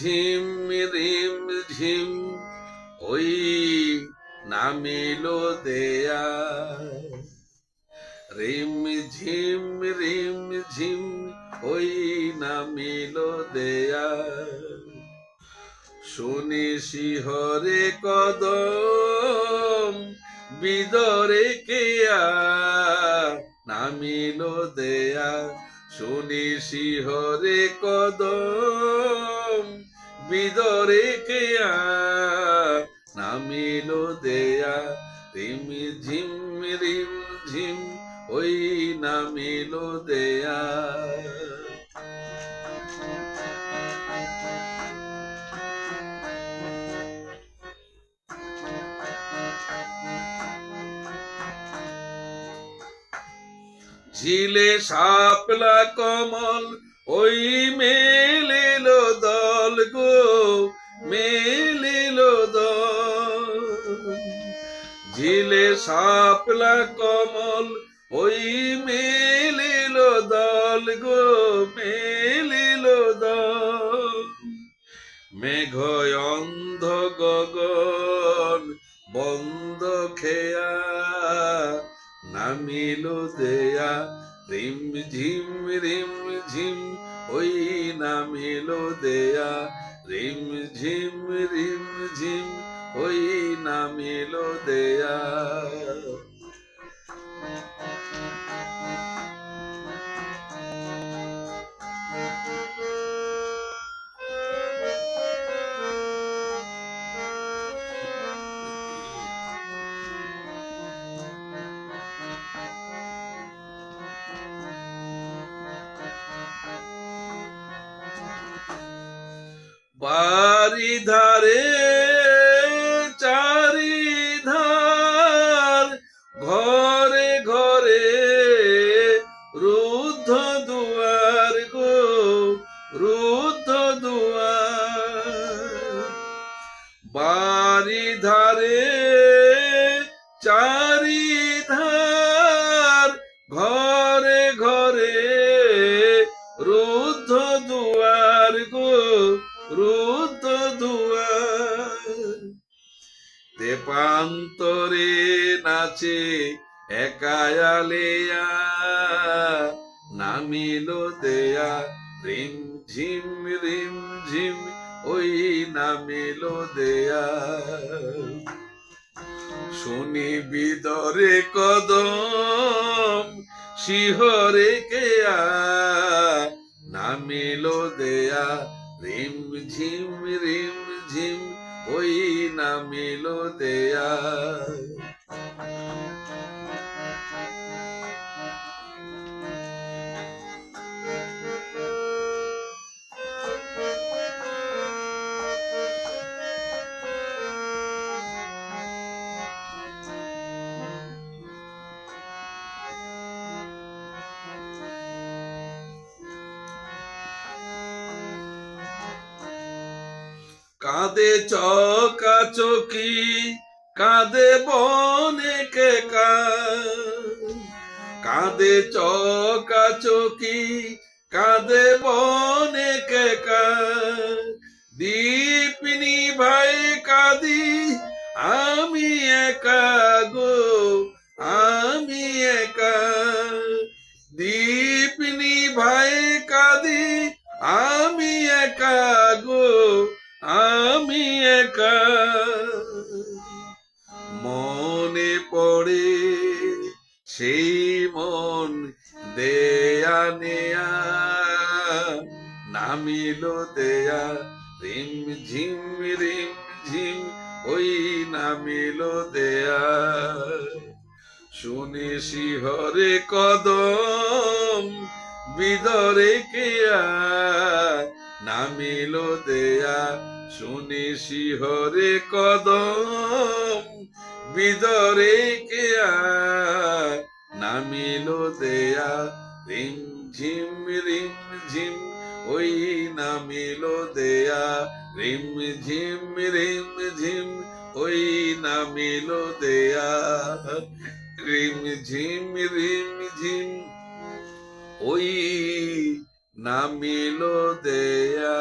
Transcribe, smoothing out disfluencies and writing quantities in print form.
ঝিম রিম ঝিম ওই নামিল দেয়া, রিম ঝিম ওই নামিল দেয়া, শুনি শিহরে কদম বিদরে কেয়া, নামিল দেয়া, শুনি শিহরে কদম বিদরে কেয়া, নামিল দেয়া, রিম ঝিম ওই নামিল দেয়া। ঝিলে শাপলা কমল ওই মেলিল দল গো, মেলিল দল, ঝিলে শাপলা কমল ওই মেলিল দল গো, মেলিল দল, মেঘ অন্ধ গগন বন্ধ খেয়া, নামিল দেয়া, রিম ঝিম ওই নামিল দেয়া, রিম ঝিম ওই নামিল দেয়া। বাড়ি ধারে চারিধার, ঘরে ঘরে রুদ্ধ দুয়ার গো, রুদ্ধ দুয়ার, বাড়ি ধারে চারিধার, ঘরে ঘরে রুদ্ধ দুয়ার গো, রুদ্ধ দুয়ার, তেপান্তরে নাচে একায়ালেয়া, নামিল দেয়া, রিম ঝিম ওই নামিল দেয়া, শুনি বিদরে কদম শিহরে কেয়া, নামিল দেয়া, রিম ঝিম ওই নামিল দেয়া। কাঁদে চকাচকি কাঁদে বনেকে কাঁদে চকাচকি কাঁদে বনেকে, দীপিনী ভাই কাঁদি আমি একা গো, আমি একা, দীপিনী ভাই কাঁদি আমি একা গো, আমি একা, মনে পড়ে সেই মন দেয়া নেয়া, নামিল দেয়া, রিম ঝিম ওই নামিল দেয়া, শুনে শিহরে কদম বিদরে কেয়া, নামিল দেয়া, শুনে শিহরে কদম বিদরে কেয়া, নামিল দেয়া, রিম ঝিম ওই নামিল দেয়া, রিম ঝিম ওই নামিল দেয়া, রিম ঝিম ওই নামিল দেয়া।